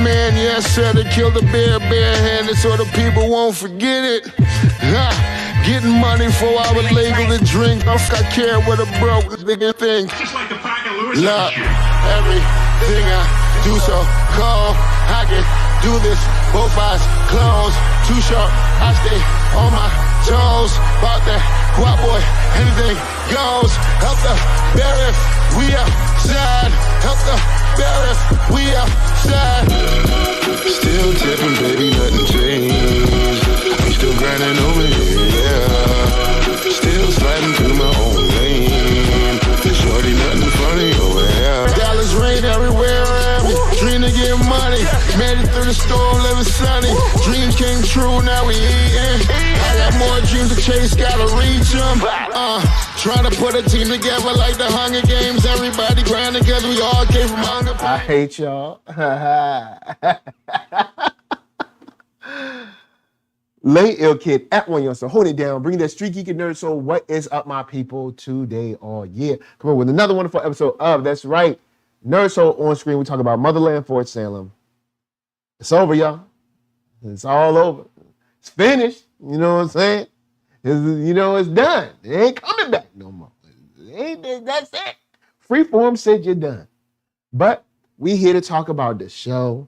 man, yes sir, they killed the bear barehanded so the people won't forget it. Getting money for our label to drink. I care what a broke nigga think. Just like the pack of Lewis. Look, everything I do so cold. I can do this, both eyes closed. Too short, I stay on my toes. About that guap boy, anything goes. Help the bear if we outside. Help the bear if we outside. Still tipping, baby, nothing changed. We still grinding over here, yeah. Still sliding through my own lane. Shorty, nothing funny over here. Dallas rain everywhere around me. Dream to get money. Made it through the storm, living sunny. Dreams came true, now we eating. I got more dreams to chase, gotta reach them. Trying to put a team together like the Hunger Games. Everybody grinding cause we all came from hunger. I hate y'all. Lay Ill Kid at OneYoungsta. Hold it down. Bring that Street Geek and Nerd Soul. What is up, my people? Today all year. Come on with another wonderful episode of, that's right, Nerd Soul on screen. We talk about Motherland, Fort Salem. It's over, y'all. It's all over. It's finished. You know what I'm saying? It's done. It ain't coming back no more. That's it. Freeform said you're done. But we here to talk about the show,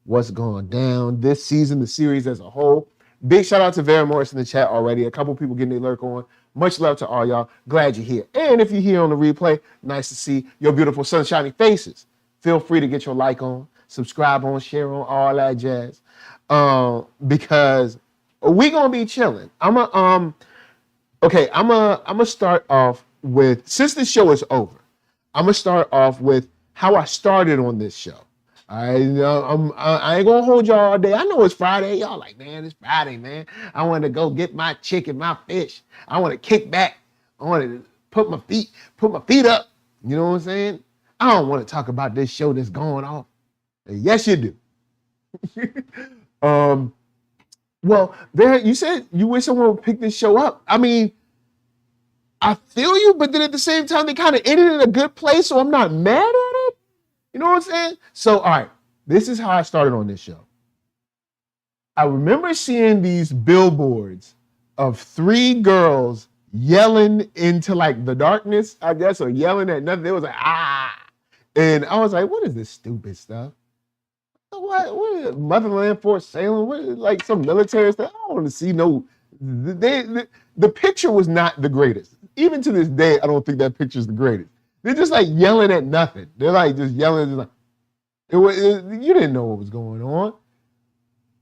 what's going down this season, the series as a whole. Big shout out to Vera Morris in the chat already. A couple people getting their lurk on. Much love to all y'all. Glad you're here. And if you're here on the replay, nice to see your beautiful sunshiny faces. Feel free to get your like on, subscribe on, share on, all that jazz. Because we gonna be chilling. I'm gonna start off with, since this show is over, I'm gonna start off with how I started on this show. I ain't gonna hold y'all all day. I know it's Friday. Y'all like, man, it's Friday, man. I want to go get my chicken, my fish. I want to kick back. I want to put my feet up. You know what I'm saying? I don't want to talk about this show that's going off. Yes, you do. Well, there, you said you wish someone would pick this show up. I mean, I feel you, but then at the same time, they kind of ended in a good place, so I'm not mad at it. You know what I'm saying? So, all right, this is how I started on this show. I remember seeing these billboards of 3 girls yelling into like the darkness, I guess, or yelling at nothing. It was like, ah. And I was like, what is this stupid stuff? What is Motherland, Fort Salem? What is like some military stuff? I don't want to see no. The picture was not the greatest. Even to this day, I don't think that picture is the greatest. They're just like yelling at nothing. They're like just yelling. Just like, you didn't know what was going on.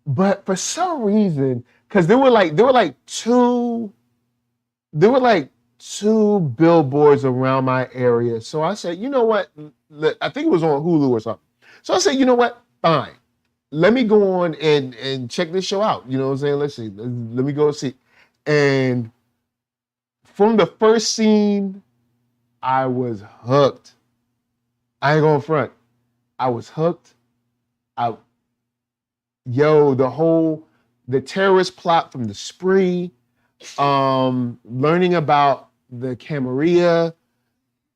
But for some reason, because there were like two billboards around my area. So I said, you know what? I think it was on Hulu or something. So I said, you know what? Fine. Let me go on and check this show out. You know what I'm saying? Let's see. Let me go see. And from the first scene, I was hooked. I ain't gonna front. I was hooked. The terrorist plot from the spree, learning about the Camarilla.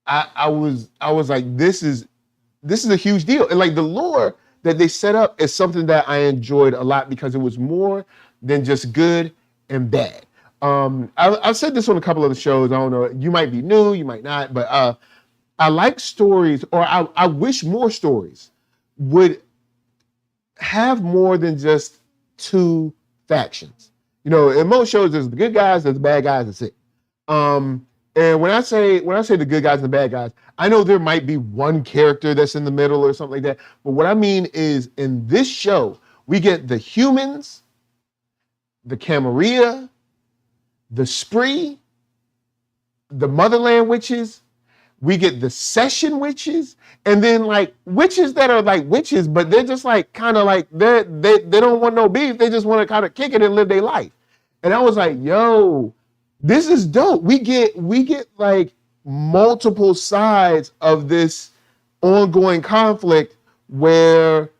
I was like, this is a huge deal. And like the lore that they set up is something that I enjoyed a lot because it was more than just good and bad. I've said this on a couple of the shows. I don't know. You might be new, you might not, but I like stories, or I wish more stories would have more than just 2 factions. You know, in most shows, there's the good guys, there's the bad guys, that's it. And when I say the good guys and the bad guys, I know there might be one character that's in the middle or something like that. But what I mean is, in this show, we get the humans, the Camarilla, the spree, the Motherland witches. We get the session witches, and then like witches that are like witches, but they're just like kind of like they don't want no beef. They just want to kind of kick it and live their life. And I was like, yo, this is dope. We get like multiple sides of this ongoing conflict where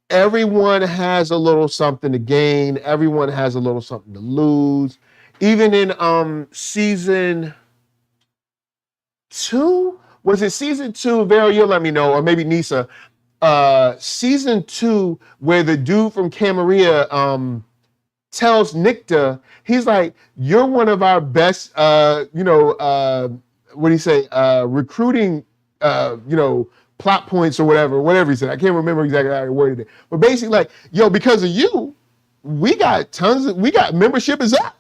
everyone has a little something to gain, everyone has a little something to lose. Even in season 2, was it season 2? Vera, you'll let me know, or maybe Nisa. season 2, where the dude from Camarilla tells Nicta, he's like, you're one of our best, what do you say, recruiting, plot points or whatever he said. I can't remember exactly how he worded it. But basically like, yo, because of you, we got membership is up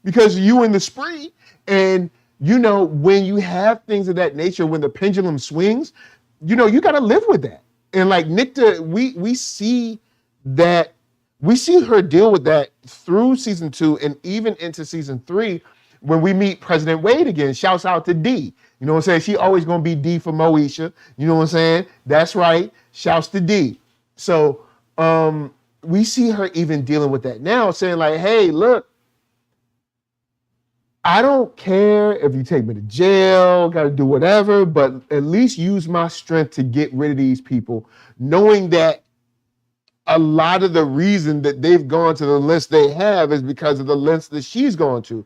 because of you in the spree. And, when you have things of that nature, when the pendulum swings, you got to live with that. And like Nicta, we see that, we see her deal with that through season 2 and even into season 3 when we meet President Wade again. Shouts out to D. You know what I'm saying? She always gonna be D for Moesha. You know what I'm saying? That's right. Shouts to D. So we see her even dealing with that now, saying like, hey, look, I don't care if you take me to jail, got to do whatever, but at least use my strength to get rid of these people, knowing that a lot of the reason that they've gone to the lengths they have is because of the lengths that she's gone to.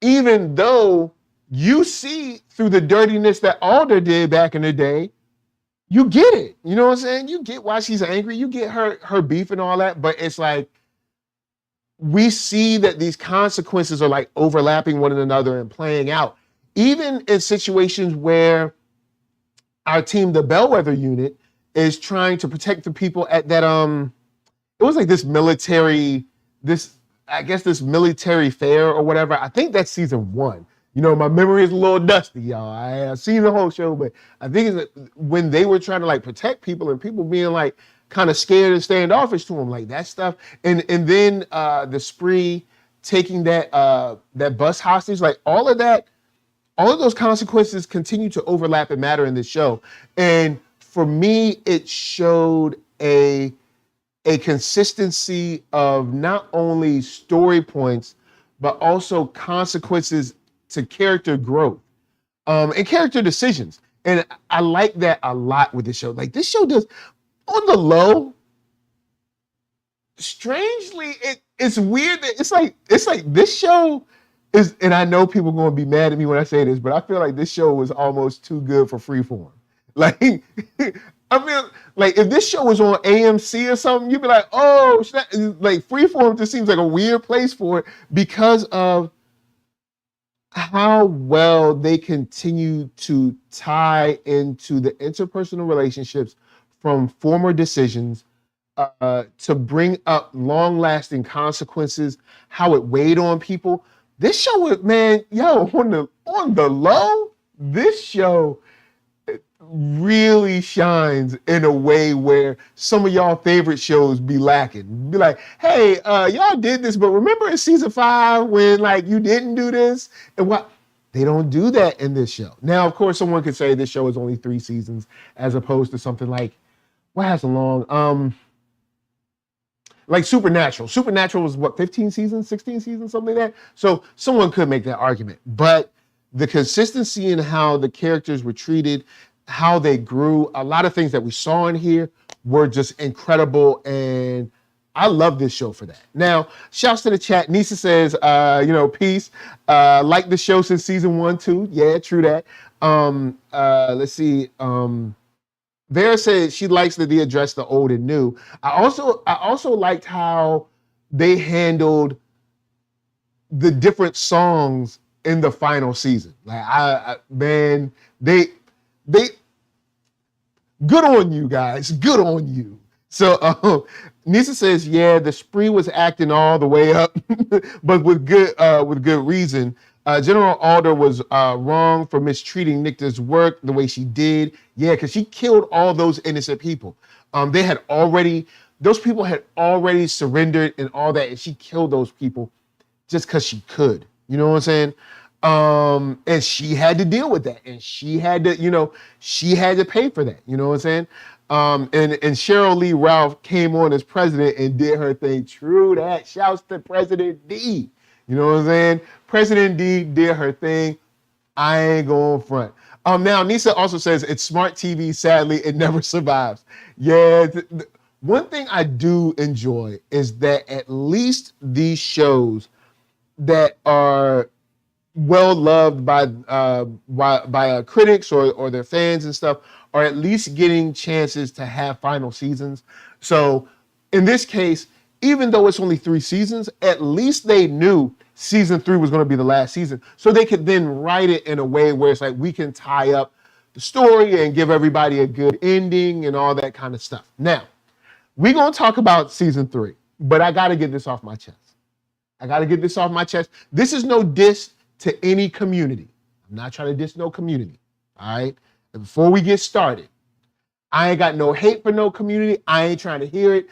Even though you see through the dirtiness that Alder did back in the day, you get it. You know what I'm saying? You get why she's angry. You get her beef and all that, but it's like, we see that these consequences are like overlapping one another and playing out. Even in situations where our team, the Bellwether unit, is trying to protect the people at that, it was like this military fair or whatever. I think that's season 1. My memory is a little dusty, y'all. I've seen the whole show, but I think it's when they were trying to like protect people and people being like kind of scared and standoffish to them, like that stuff. And then the spree taking that bus hostage, like all of those consequences continue to overlap and matter in this show. And for me, it showed a consistency of not only story points, but also consequences to character growth and character decisions. And I like that a lot with this show. Like this show does, on the low, strangely, it's weird that it's like this show is, and I know people are going to be mad at me when I say this, but I feel like this show was almost too good for Freeform. Like, I feel like if this show was on AMC or something, you'd be like, oh, like Freeform just seems like a weird place for it because of how well they continue to tie into the interpersonal relationships from former decisions to bring up long-lasting consequences, how it weighed on people. This show was, man, yo, on the low, this show really shines in a way where some of y'all favorite shows be lacking. Be like, hey, y'all did this, but remember in season 5 when like you didn't do this? And what? They don't do that in this show. Now, of course, someone could say this show is only 3 seasons as opposed to something like, what has a long, like Supernatural. Supernatural was what, 15 seasons, 16 seasons, something like that? So someone could make that argument. But the consistency in how the characters were treated, how they grew, a lot of things that we saw in here were just incredible, and I love this show for that. Now, shouts to the chat. Nisa says, peace. Like the show since season 1, 2. Yeah, true that. Let's see. Vera said she likes that they address the old and new. I also liked how they handled the different songs in the final season. Like, they good on you guys. Good on you. So Nisa says, yeah, the spree was acting all the way up, but with good reason. General Alder was wrong for mistreating Nicta's work the way she did. Yeah, because she killed all those innocent people. Those people had already surrendered and all that, and she killed those people just because she could. You know what I'm saying? And she had to deal with that, and she had to pay for that. You know what I'm saying? And Cheryl Lee Ralph came on as president and did her thing. True that. Shouts to President D. You know what I'm saying? President D did her thing. I ain't going front. Now, Nisa also says, it's smart TV. Sadly, it never survives. Yeah. One thing I do enjoy is that at least these shows that are well loved by critics or their fans and stuff, are at least getting chances to have final seasons. So in this case, even though it's only 3 seasons, at least they knew season 3 was going to be the last season, so they could then write it in a way where it's like we can tie up the story and give everybody a good ending and all that kind of stuff. Now, we're going to talk about season 3, but I got to get this off my chest. This is no diss to any community. I'm not trying to diss no community, all right? And before we get started, I ain't got no hate for no community. I ain't trying to hear it.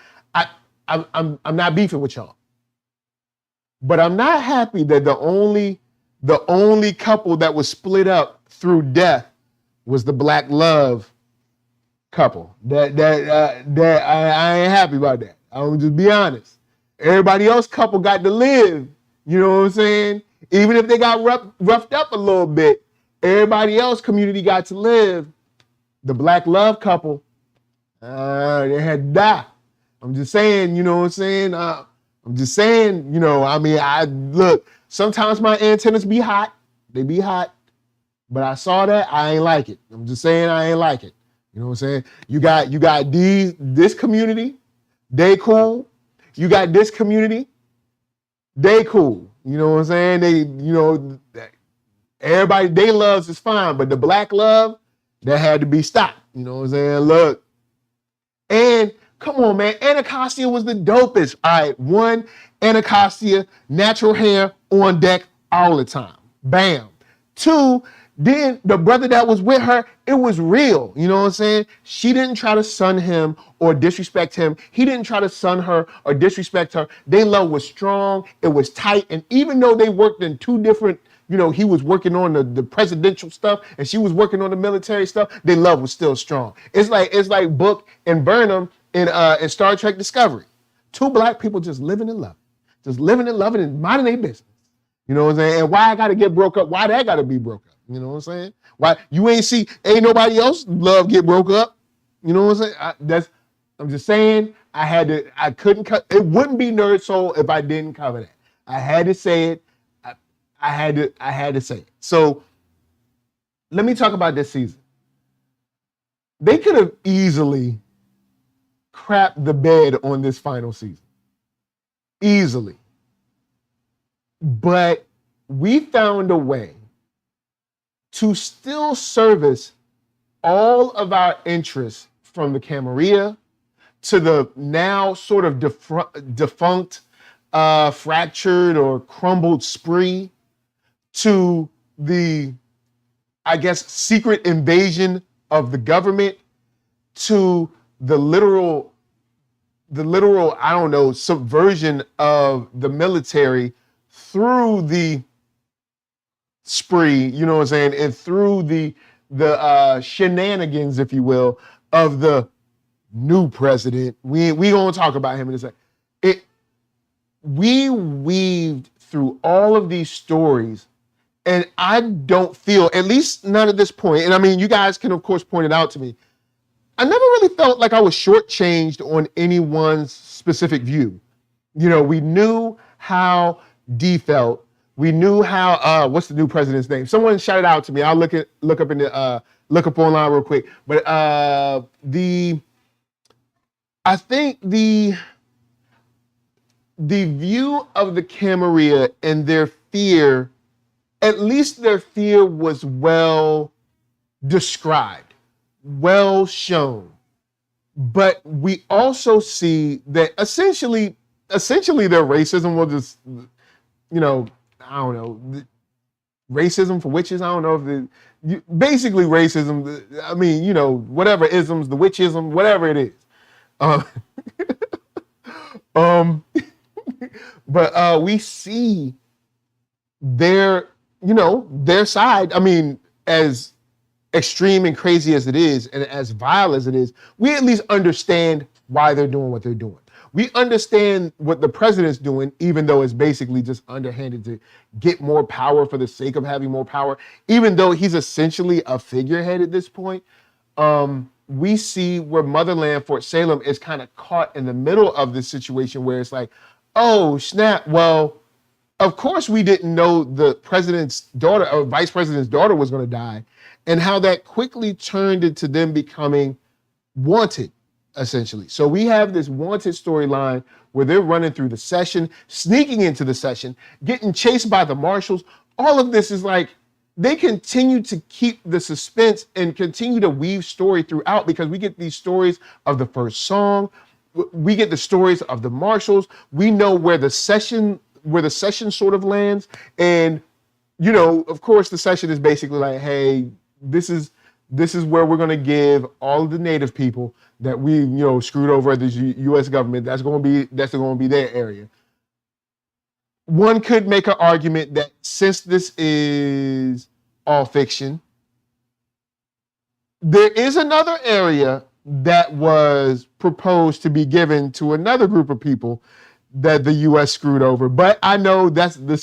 I'm not beefing with y'all. But I'm not happy that the only couple that was split up through death was the Black Love couple. That I ain't happy about that. I'm just be honest. Everybody else couple got to live. You know what I'm saying? Even if they got roughed up a little bit, everybody else community got to live. The Black Love couple, they had to die. I'm just saying, you know what I'm saying? I'm just saying, you know, I mean, look, sometimes my antennas be hot. They be hot. But I saw that, I ain't like it. I'm just saying I ain't like it. You know what I'm saying? You got this community, they cool. You got this community, they cool. You know what I'm saying? They, you know, everybody, they loves is fine, but the Black love, that had to be stopped. You know what I'm saying? Look. And come on, man. Anacostia was the dopest. All right. 1, Anacostia, natural hair on deck all the time. Bam. 2, then the brother that was with her, it was real. You know what I'm saying? She didn't try to sun him or disrespect him. He didn't try to sun her or disrespect her. Their love was strong. It was tight. And even though they worked in 2 different, you know, he was working on the presidential stuff and she was working on the military stuff, their love was still strong. It's like Book and Burnham in Star Trek Discovery. 2 Black people just living and loving and minding their business. You know what I'm saying? And why I gotta get broke up? Why that gotta be broke up? You know what I'm saying? Why you ain't nobody else love get broke up? You know what I'm saying? I'm just saying I couldn't cut. It wouldn't be NERDSoul if I didn't cover that. I had to say it. I had to say it. So let me talk about this season. They could have easily crapped the bed on this final season. Easily. But we found a way to still service all of our interests, from the Camarilla to the now sort of defunct, fractured or crumbled Spree, to the, I guess, secret invasion of the government, to the literal, I don't know, subversion of the military through the Spree, you know what I'm saying, and through the shenanigans, if you will, of the new president. We gonna talk about him in a second. We weaved through all of these stories, and I don't feel, at least not at this point, and I mean, you guys can of course point it out to me, I never really felt like I was shortchanged on anyone's specific view. You know, we knew how D felt. We knew how, what's the new president's name? Someone shout it out to me. I'll look up online real quick. But I think the view of the Camarilla and their fear, at least their fear was well described, well shown. But we also see that essentially their racism will just, you know, I don't know, racism for witches. I don't know if basically racism. I mean, you know, whatever isms, the witchism, whatever it is. But we see their side. I mean, as extreme and crazy as it is, and as vile as it is, we at least understand why they're doing what they're doing. We understand what the president's doing, even though it's basically just underhanded to get more power for the sake of having more power. Even though he's essentially a figurehead at this point, we see where Motherland, Fort Salem, is kind of caught in the middle of this situation where it's like, oh, snap, well, of course, we didn't know the president's daughter or vice president's daughter was going to die, and how that quickly turned into them becoming wanted, essentially. So we have this wanted storyline where they're running through the session, sneaking into the session, getting chased by the marshals. All of this is like, they continue to keep the suspense and continue to weave story throughout, because we get these stories of the first song. We get the stories of the marshals. We know where the session sort of lands. And, you know, of course, the session is basically like, hey, this is where we're going to give all of the native people that we, you know, screwed over at the U.S. government. That's going to be their area. One could make an argument that since this is all fiction, there is another area that was proposed to be given to another group of people that the U.S. screwed over. But I know that's the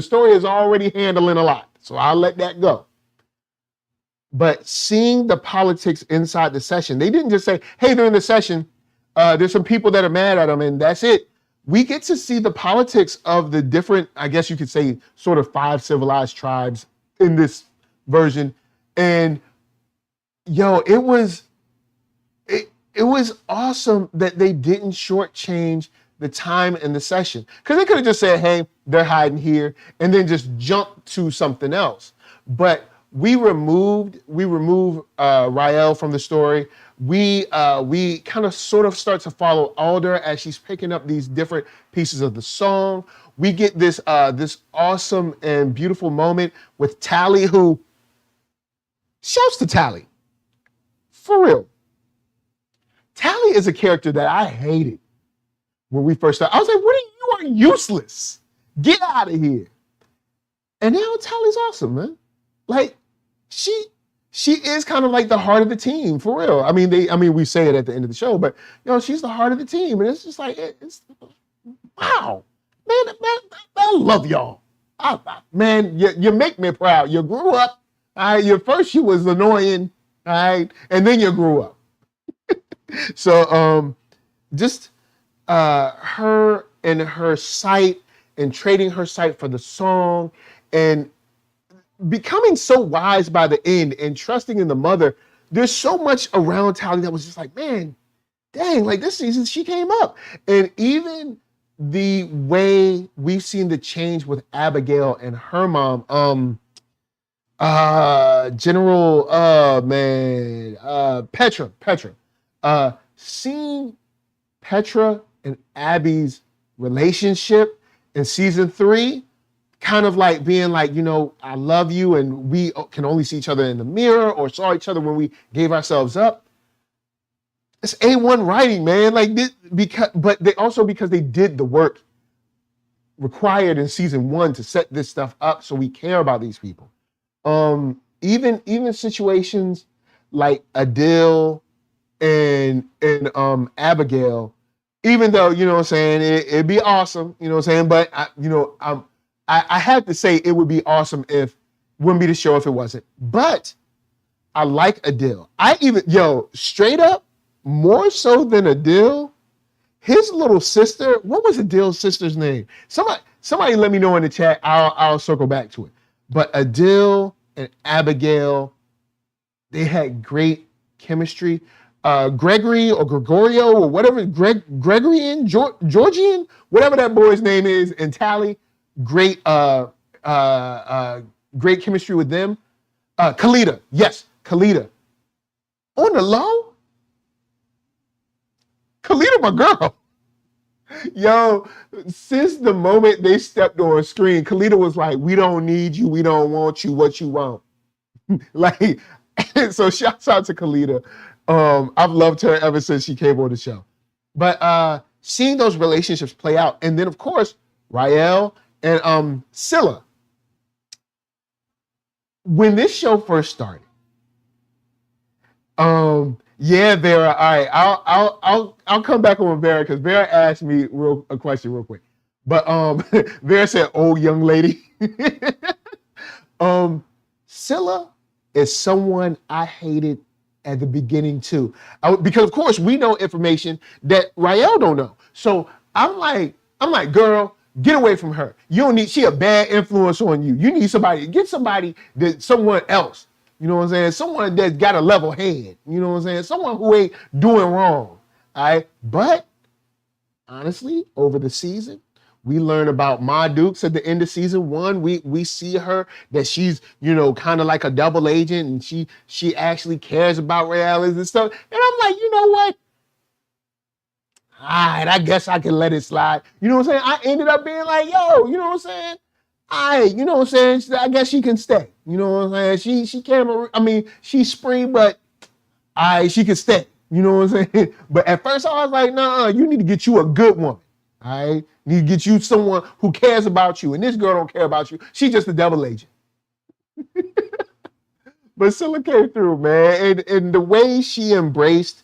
story is already handling a lot, so I'll let that go. But seeing the politics inside the session, they didn't just say, hey, they're in the session, there's some people that are mad at them, and that's it. We get to see the politics of the different, I guess you could say, sort of 5 civilized tribes in this version. And yo, it was awesome that they didn't shortchange the time in the session. Because they could have just said, hey, they're hiding here, and then just jump to something else. But we remove Rael from the story. We kind of sort of start to follow Alder as she's picking up these different pieces of the song. We get this awesome and beautiful moment with Tally, who, shouts to Tally. For real. Tally is a character that I hated when we first started. I was like, you are useless. Get out of here. And now Tally's awesome, man. Like, she is kind of like the heart of the team, for real. I mean, we say it at the end of the show, but you know, she's the heart of the team, and it's just like, it's wow, man, I love y'all. Man, you make me proud. You grew up. All right, first you was annoying, all right, and then you grew up. So, just her and her sight and trading her sight for the song and becoming so wise by the end and trusting in the mother. There's so much around Tally that was just like, man, dang, like this season she came up. And even the way we've seen the change with Abigail and her mom, Petra. Seeing Petra and Abby's relationship in season 3, kind of like being like, you know, I love you, and we can only see each other in the mirror or saw each other when we gave ourselves up. It's A1 writing, man. Like this, because they did the work required in season 1 to set this stuff up, so we care about these people. Even situations like Adil and Abigail, even though, you know what I'm saying, it'd be awesome, you know what I'm saying, but I had to say it would be awesome if, wouldn't be the show if it wasn't. But I like Adil. Straight up, more so than Adil, his little sister, what was Adil's sister's name? Somebody let me know in the chat, I'll circle back to it. But Adil and Abigail, they had great chemistry. Gregory or Gregorio or whatever, Gregorian, Georgian, whatever that boy's name is, and Tally, great chemistry with them. Khalida, yes, Khalida. On the low, Khalida, my girl. Yo, since the moment they stepped on screen, Khalida was like, we don't need you, we don't want you, what you want. Like, so shouts out to Khalida. I've loved her ever since she came on the show. But seeing those relationships play out, and then of course, Rael and Scylla. When this show first started, Vera. All right, I'll come back on Vera because Vera asked me a question real quick. But Vera said, "Oh, young lady." Scylla is someone I hated at the beginning too, because of course we know information that Rael don't know. So I'm like, girl, get away from her. You don't need, she a bad influence on you. You need somebody, get somebody someone else. You know what I'm saying? Someone that's got a level head. You know what I'm saying? Someone who ain't doing wrong. All right. But honestly, over the season, we learn about Ma Dukes at the end of season 1. We see her that she's, you know, kind of like a double agent, and she actually cares about realities and stuff. And I'm like, you know what? All right, I guess I can let it slide. You know what I'm saying? I ended up being like, yo, you know what I'm saying? You know what I'm saying? I guess she can stay. You know what I'm saying? She can't, I mean, she's spring, but she can stay. You know what I'm saying? But at first I was like, nah, you need to get you a good woman. All right? You need to get you someone who cares about you. And this girl don't care about you. She's just a double agent. But Scylla came through, man. And the way she embraced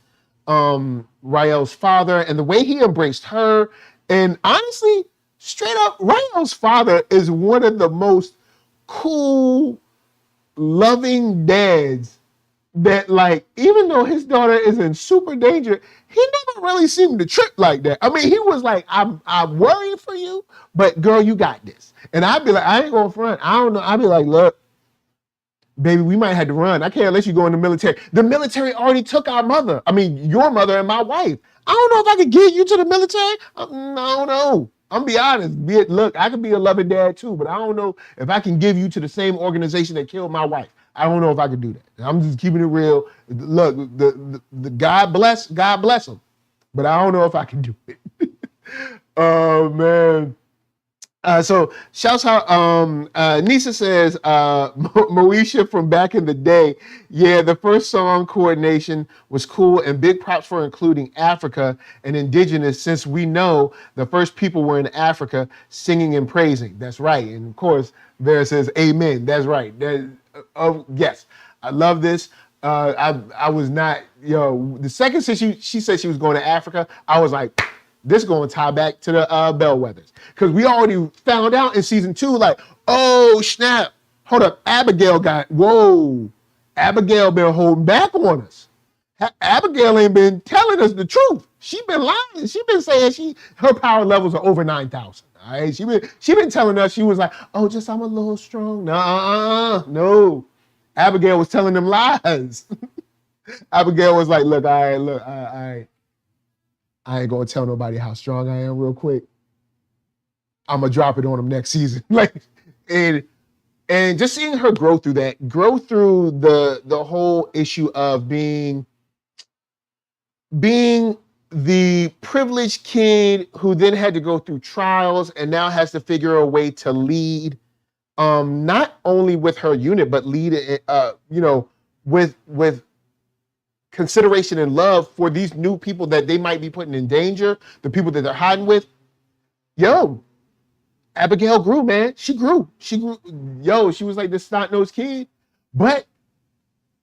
Rael's father and the way he embraced her. And honestly, straight up, Rael's father is one of the most cool, loving dads that, like, even though his daughter is in super danger, he never really seemed to trip like that. I mean, he was like, I'm worried for you, but girl, you got this. And I'd be like, I ain't going front. I don't know. I'd be like, look, baby, we might have to run. I can't let you go in the military. The military already took our mother. I mean, your mother and my wife. I don't know if I could get you to the military. No, no. I'm be honest. Look, I could be a loving dad too, but I don't know if I can give you to the same organization that killed my wife. I don't know if I could do that. I'm just keeping it real. Look, the God bless him, but I don't know if I can do it. Oh man. So shouts out, Nisa says, Moesha from back in the day. Yeah, the first song coordination was cool, and big props for including Africa and indigenous, since we know the first people were in Africa singing and praising. That's right. And of course, Vera says, amen. That's right. Yes, I love this. I was not, the second since she said she was going to Africa, I was like, this going to tie back to the Bellwethers. Because we already found out in season 2, like, oh, snap. Hold up. Abigail been holding back on us. Abigail ain't been telling us the truth. She been lying. She been saying her power levels are over 9,000. All right. She been telling us, she was like, oh, just I'm a little strong. No. Abigail was telling them lies. Abigail was like, look, I ain't gonna tell nobody how strong I am real quick. I'm gonna drop it on them next season. And just seeing her grow through the whole issue of being the privileged kid who then had to go through trials and now has to figure a way to lead, not only with her unit, but lead, with consideration and love for these new people that they might be putting in danger, the people that they're hiding with. Abigail grew, man. She grew. She was like this snot-nosed kid. But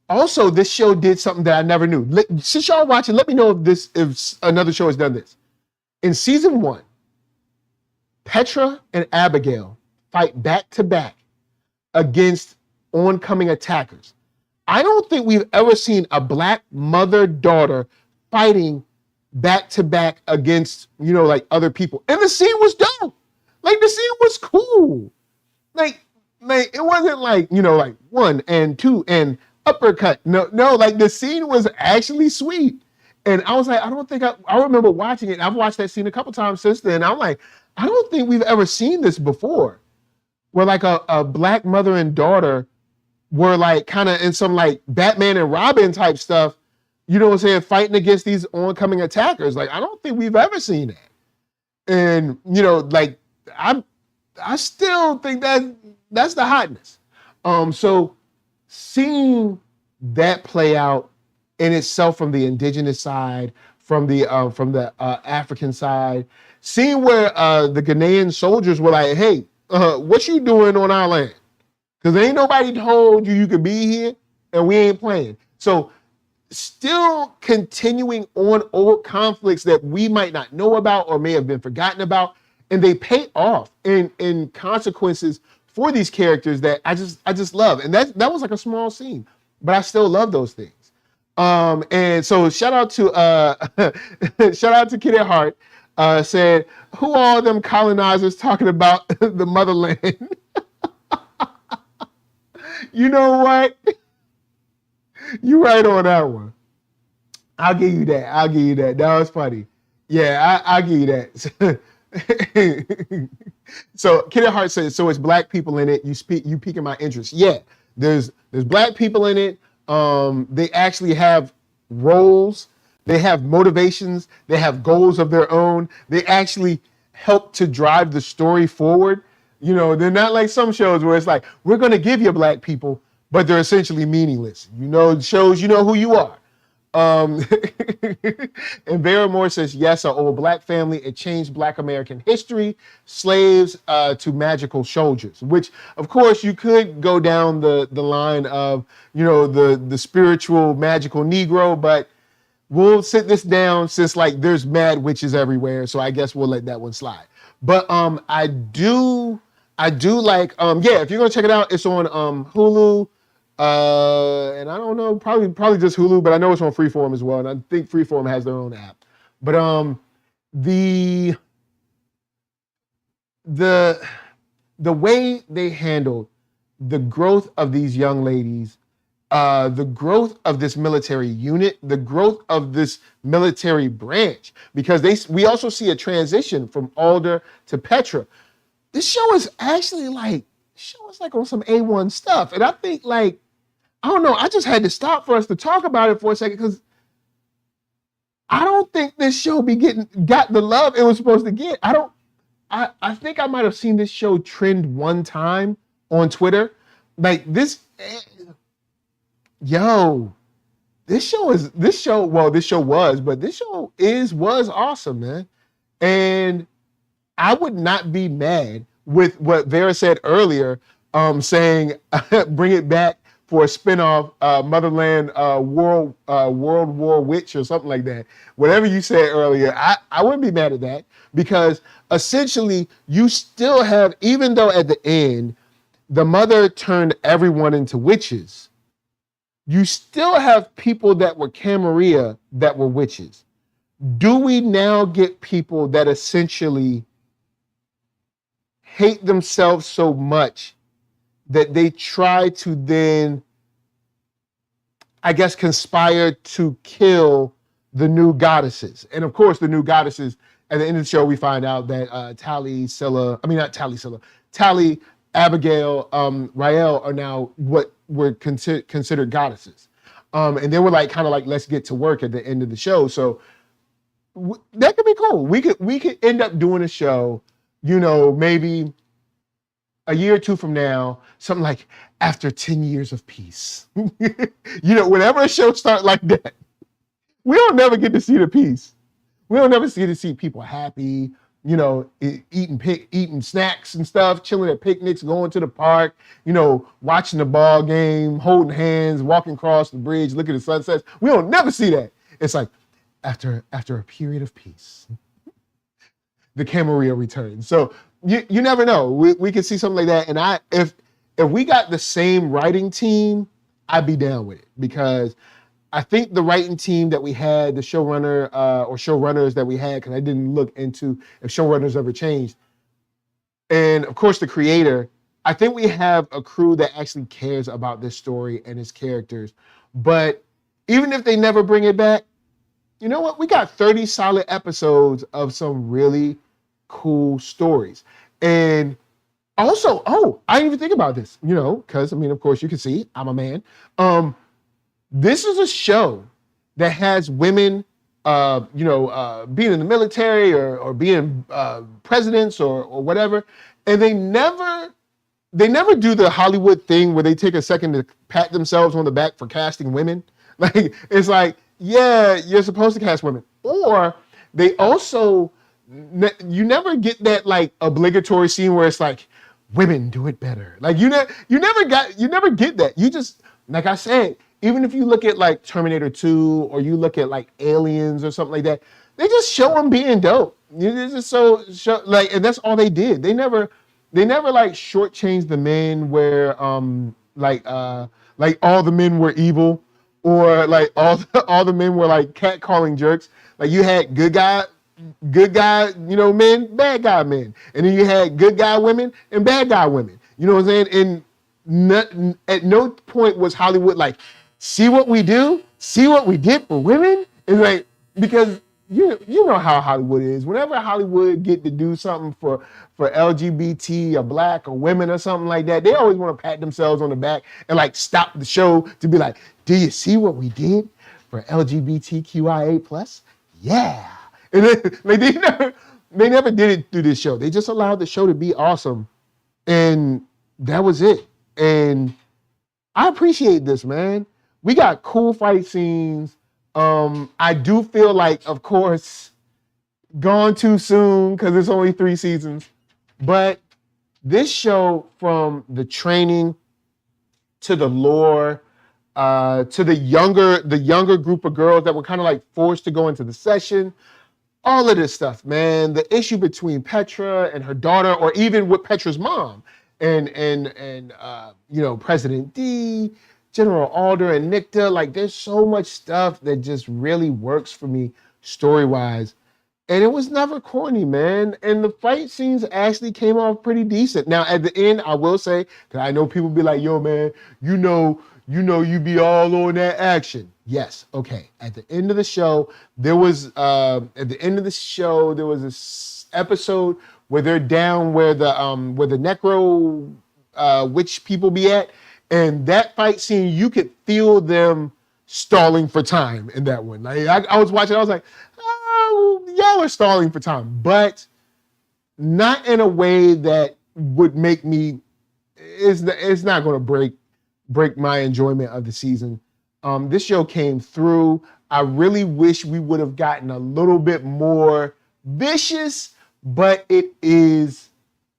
also, this show did something that I never knew. Since y'all watching, let me know if another show has done this. In season 1, Petra and Abigail fight back to back against oncoming attackers. I don't think we've ever seen a Black mother-daughter fighting back to back against, other people. And the scene was dope. The scene was cool. It wasn't like 1 and 2 and uppercut. No, the scene was actually sweet. And I was like, I remember watching it. I've watched that scene a couple times since then. I'm like, I don't think we've ever seen this before. Where a Black mother and daughter were kind of in some Batman and Robin type stuff, fighting against these oncoming attackers. I don't think we've ever seen that. And, I still think that's the hotness. So seeing that play out in itself from the indigenous side, from the African side, seeing where the Ghanaian soldiers were like, hey, what you doing on our land? Because ain't nobody told you could be here, and we ain't playing. So still continuing on old conflicts that we might not know about or may have been forgotten about, and they pay off in consequences for these characters that I just love. And that was a small scene, but I still love those things. And so shout out to Kid at Heart. said, "Who are all them colonizers talking about the motherland?" You know what? You right on that one. I'll give you that. That was funny. Yeah, I'll give you that. So Kenneth Hart says, so it's black people in it. You piquing my interest. Yeah, there's black people in it. They actually have roles. They have motivations. They have goals of their own. They actually help to drive the story forward. You know, they're not like some shows where it's like, we're going to give you black people, but they're essentially meaningless. You know, shows, you know who you are. And Vera Moore says, yes, an old black family. It changed Black American history, slaves to magical soldiers, which, of course, you could go down the line of, you know, the spiritual magical Negro, but we'll sit this down since like there's mad witches everywhere. So I guess we'll let that one slide. But I do like, yeah, if you're going to check it out, it's on Hulu. And I don't know, probably just Hulu, but I know it's on Freeform as well. And I think Freeform has their own app. But the way they handled the growth of these young ladies, the growth of this military unit, the growth of this military branch, because we also see a transition from Alder to Petra. This show is actually like on some A1 stuff. And I think like, I don't know, I just had to stop for us to talk about it for a second because I don't think this show got the love it was supposed to get. I think I might have seen this show trend one time on Twitter. Like this show was awesome, man. And I would not be mad with what Vera said earlier, saying bring it back for a spinoff, Motherland World War Witch or something like that. Whatever you said earlier, I wouldn't be mad at that because essentially you still have, even though at the end the mother turned everyone into witches, you still have people that were Camarilla that were witches. Do we now get people that essentially hate themselves so much that they try to then, I guess, conspire to kill the new goddesses? And of course, the new goddesses, at the end of the show, we find out that Tally, Abigail, Rael are now what were considered goddesses. And they were like, kind of like, let's get to work at the end of the show. So that could be cool. We could end up doing a show, you know, maybe a year or two from now, something like after 10 years of peace. You know, whenever a show starts like that, we don't never get to see the peace. We don't never get to see people happy, you know, eating snacks and stuff, chilling at picnics, going to the park, you know, watching the ball game, holding hands, walking across the bridge, looking at the sunsets. We don't never see that. It's like after a period of peace, the Camarilla returns. So you never know. We could see something like that. And if we got the same writing team, I'd be down with it because I think the writing team that we had, the showrunner or showrunners that we had, because I didn't look into if showrunners ever changed. And of course, the creator, I think we have a crew that actually cares about this story and its characters. But even if they never bring it back, you know what? We got 30 solid episodes of some really cool stories. And also, I didn't even think about this, you know, because I mean, of course you can see I'm a man. This is a show that has women, being in the military or being presidents or whatever. And they never do the Hollywood thing where they take a second to pat themselves on the back for casting women. Like, it's like, yeah, you're supposed to cast women. Or they also, you never get that like obligatory scene where it's like, women do it better. Like you never get that. You just, like I said, even if you look at like Terminator 2 or you look at like Aliens or something like that, they just show them being dope. You just show like, and that's all they did. They never like shortchanged the men where like all the men were evil or like all the men were like catcalling jerks. Like you had good guy good guy, men, bad guy men. And then you had good guy women and bad guy women. You know what I'm saying? And at no point was Hollywood like, see what we do? See what we did for women? It's like, because you know how Hollywood is. Whenever Hollywood get to do something for LGBT or black or women or something like that, they always want to pat themselves on the back and like stop the show to be like, do you see what we did for LGBTQIA plus? Yeah. And then, like, they never did it through this show. They just allowed the show to be awesome. And that was it. And I appreciate this, man. We got cool fight scenes. I do feel like, of course, gone too soon because it's only 3 seasons. But this show, from the training to the lore, to the younger group of girls that were kind of like forced to go into the session, all of this stuff, man. The issue between Petra and her daughter, or even with Petra's mom, and President D, General Alder, and Nicta. Like, there's so much stuff that just really works for me story-wise. And it was never corny, man. And the fight scenes actually came off pretty decent. Now, at the end, I will say, because I know people be like, yo, man, you be all on that action. Yes, okay. At the end of the show, there was this episode where they're down where the necro witch people be at, and that fight scene, you could feel them stalling for time in that one. Like, I was watching, I was like, oh, y'all are stalling for time, but not in a way that would make me. It's not going to break my enjoyment of the season. This show came through. I really wish we would have gotten a little bit more vicious, but it's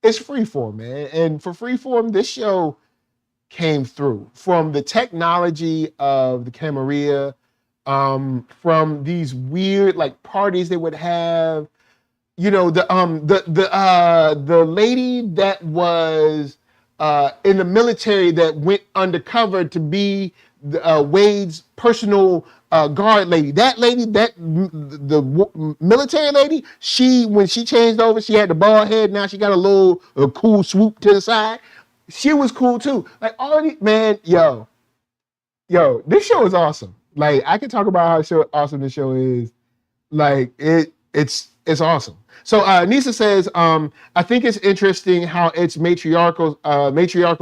freeform, man. And for freeform, this show came through. From the technology of the Camarilla, from these weird like parties they would have, the lady that was in the military that went undercover to be Wade's personal guard lady. That lady, the military lady, when she changed over, she had the bald head. Now she got a cool swoop to the side. She was cool too. Like, all these, man, yo, this show is awesome. Like, I can talk about how awesome this show is. Like, it's awesome. So Nisa says, I think it's interesting how it's matriarchal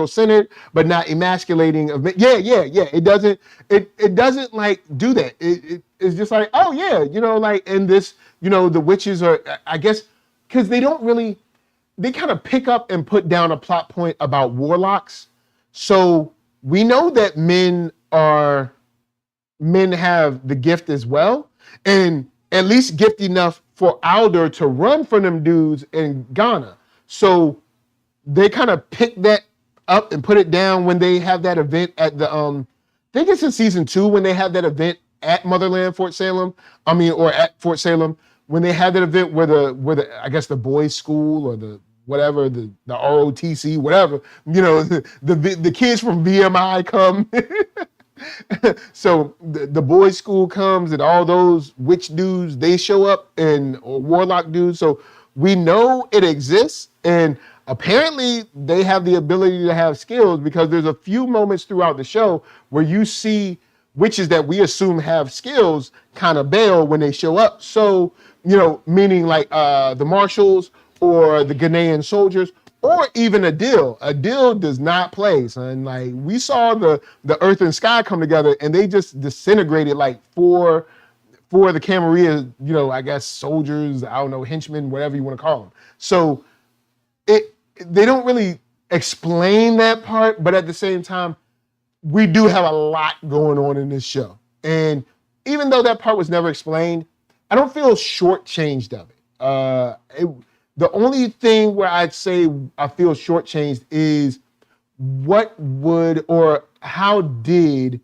centered, but not emasculating. Yeah. It doesn't like do that. It's just like, oh yeah, like, and this, the witches are, I guess, because they kind of pick up and put down a plot point about warlocks. So we know that men have the gift as well, and at least gift enough for Alder to run from them dudes in Ghana. So they kind of pick that up and put it down when they have that event at the, I think it's in season 2 when they have that event at Motherland, or at Fort Salem, when they have that event where the I guess the boys' school or the whatever, the ROTC, whatever, the kids from VMI come. So the boys' school comes and all those witch dudes, they show up, or warlock dudes. So we know it exists, and apparently they have the ability to have skills, because there's a few moments throughout the show where you see witches that we assume have skills kind of bail when they show up. So, meaning like the marshals or the Ghanaian soldiers, or even Adil. Adil does not play, son. Like, we saw the earth and sky come together, and they just disintegrated like four the Camarilla, I guess soldiers, I don't know, henchmen, whatever you want to call them. So they don't really explain that part, but at the same time, we do have a lot going on in this show. And even though that part was never explained, I don't feel shortchanged of it. The only thing where I'd say I feel shortchanged is how did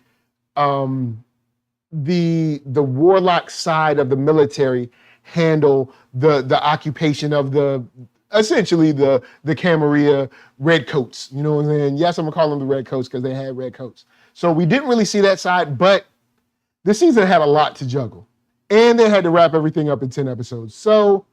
the warlock side of the military handle the occupation of essentially the Camarilla redcoats. You know what I'm saying? Yes, I'm gonna call them the redcoats because they had red coats. So we didn't really see that side, but this season had a lot to juggle. And they had to wrap everything up in 10 episodes. So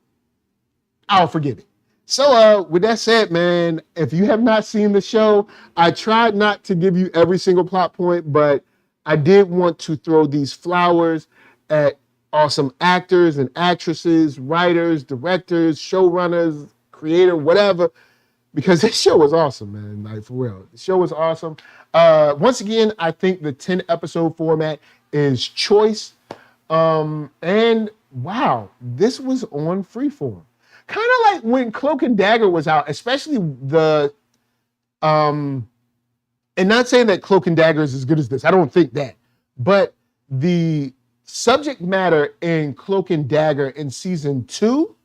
I'll forgive it. So with that said, man, if you have not seen the show, I tried not to give you every single plot point, but I did want to throw these flowers at awesome actors and actresses, writers, directors, showrunners, creator, whatever, because this show was awesome, man. Like, for real. The show was awesome. Once again, I think the 10 episode format is choice. And wow, this was on Freeform. Kind of like when Cloak and Dagger was out, especially the, and not saying that Cloak and Dagger is as good as this, I don't think that, but the subject matter in Cloak and Dagger in season 2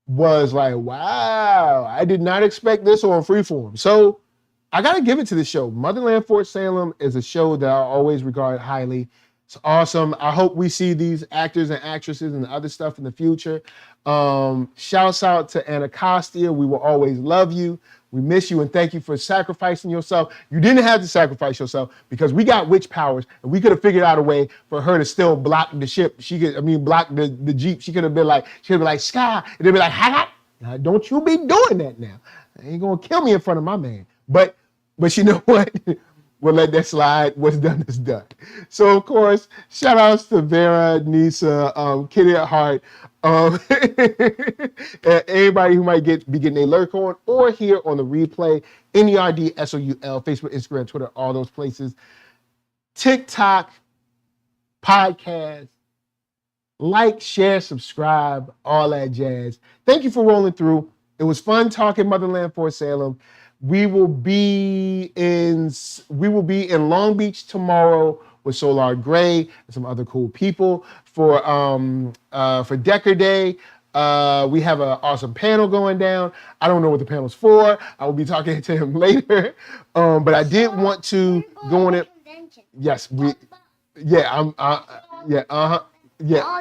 was like, wow, I did not expect this on Freeform. So I gotta give it to the show. Motherland Fort Salem is a show that I always regard highly. It's awesome. I hope we see these actors and actresses and other stuff in the future. Shouts out to Anacostia. We will always love you. We miss you and thank you for sacrificing yourself. You didn't have to sacrifice yourself because we got witch powers and we could have figured out a way for her to still block the ship. Block the Jeep. She could have been like, Sky. And they'd be like, ha. Now, don't you be doing that now. I ain't gonna kill me in front of my man. But you know what? We'll let that slide. What's done is done. So, of course, shout outs to Vera, Nisa, Kitty at Heart, anybody who might be getting a lurk on or here on the replay, NERDSoul, Facebook, Instagram, Twitter, all those places. TikTok, podcast, like, share, subscribe, all that jazz. Thank you for rolling through. It was fun talking Motherland Fort Salem. We will be in Long Beach tomorrow with Solar Gray and some other cool people for Decker Day. We have an awesome panel going down. I don't know what the panel's for. I will be talking to him later. But I did want to go on it. Yes, All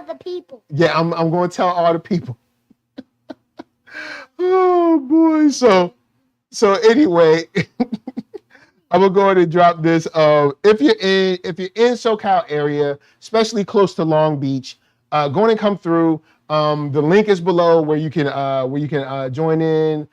the people. Yeah, I'm going to tell all the people. Oh boy, so anyway, I'm gonna go ahead and drop this. If you're in SoCal area, especially close to Long Beach, go ahead and come through. The link is below where you can join in.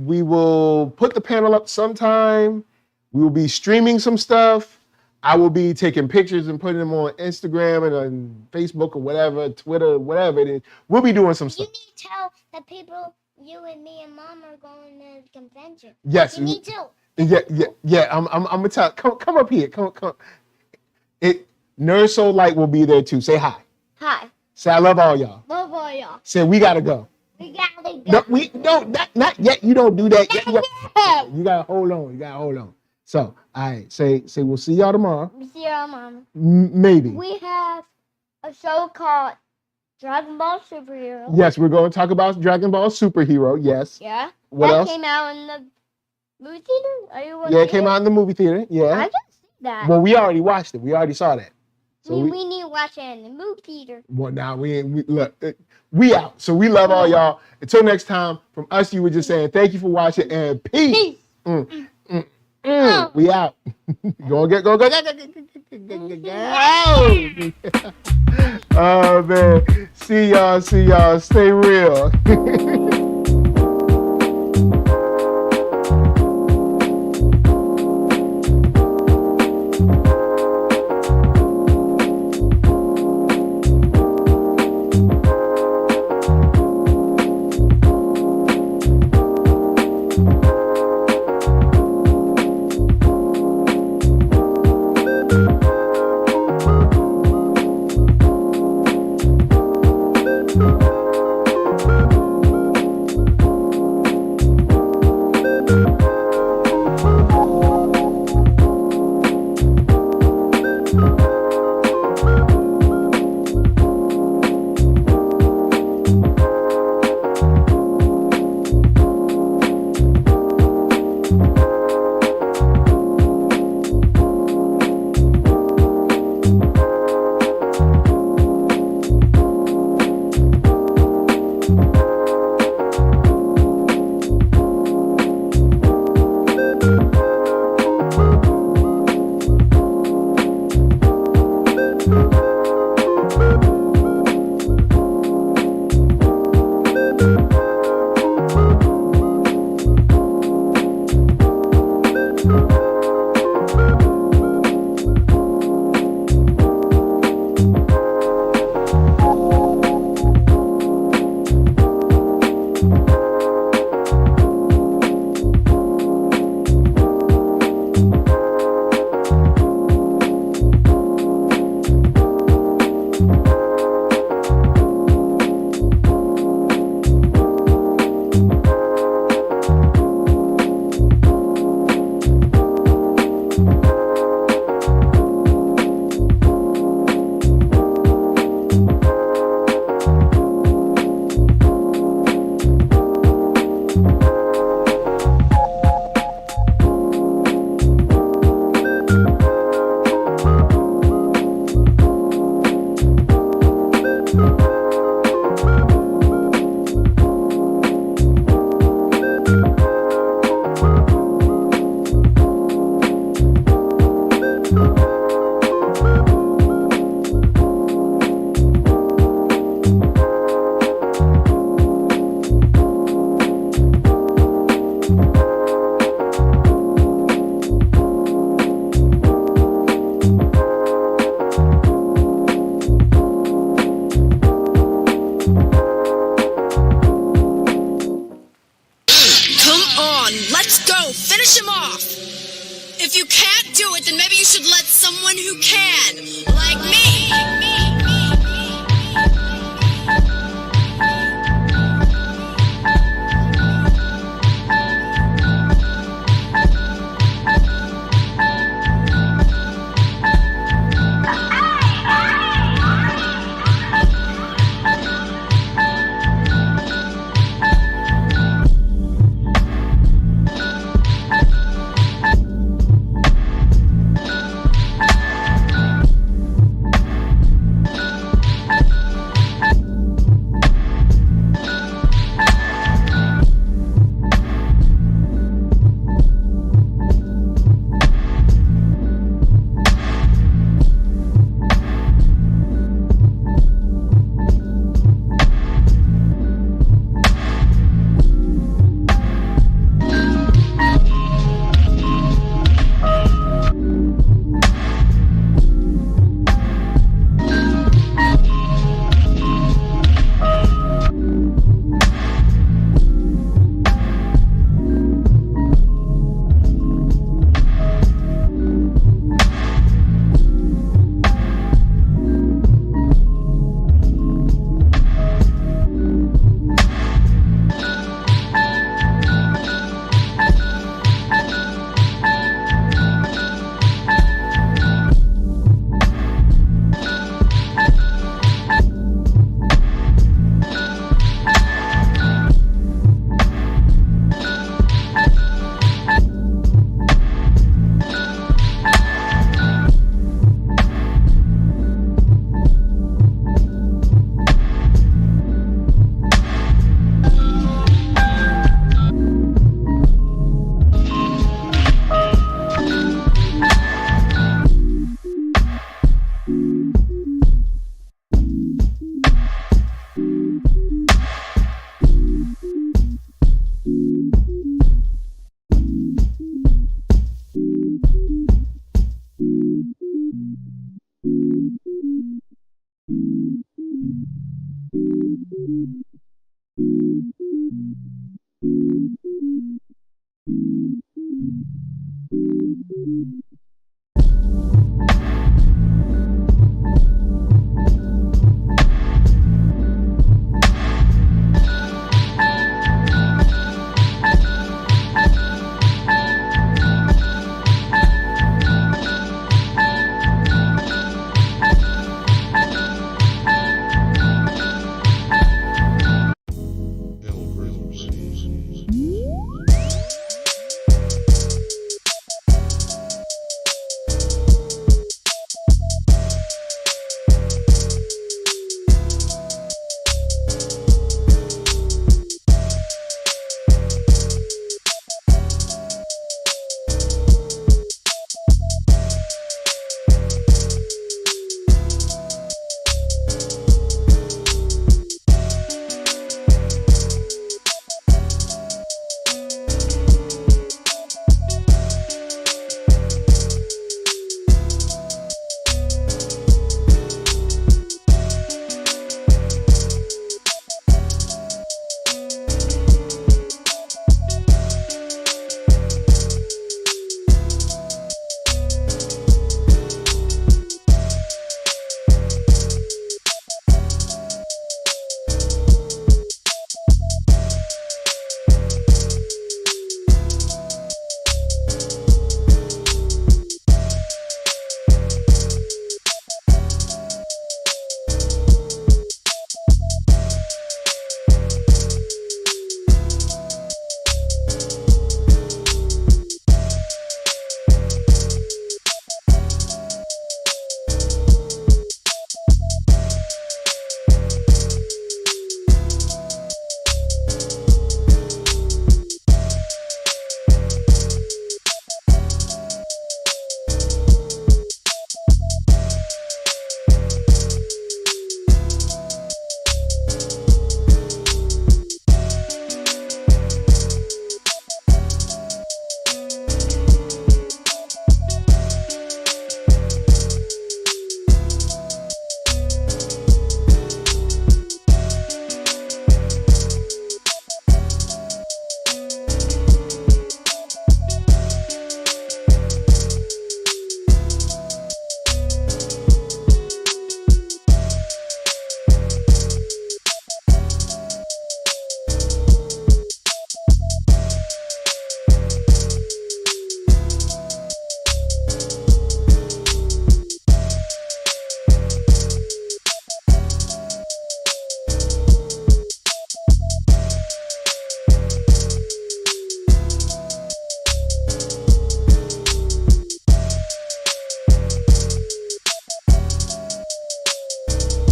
We will put the panel up sometime. We will be streaming some stuff. I will be taking pictures and putting them on Instagram and on Facebook or whatever, Twitter, whatever it is. We'll be doing some stuff. You need to tell the people you and me and Mom are going to the convention. Yes. You need to. Yeah. I'm gonna tell. Come up here. Come. NERDSoul Light will be there too. Say hi. Hi. Say I love all y'all. Love all y'all. Say we gotta go. We gotta go. No, not yet. You don't do that. Not yet. You gotta hold on. So, all right. Say we'll see y'all tomorrow. We'll see y'all, Mom. Maybe. We have a show called Dragon Ball Superhero. Yes, we're going to talk about Dragon Ball Superhero. Yes. Yeah. What else? That came out in the movie theater. It came out in the movie theater. Yeah. I just see that. Well, we already watched it. We already saw that. So we need to watch it in the movie theater. Well, now we out. So we love all y'all. Until next time, from us, you were just saying thank you for watching and peace. We out. Go. Oh man. See y'all. Stay real. you can.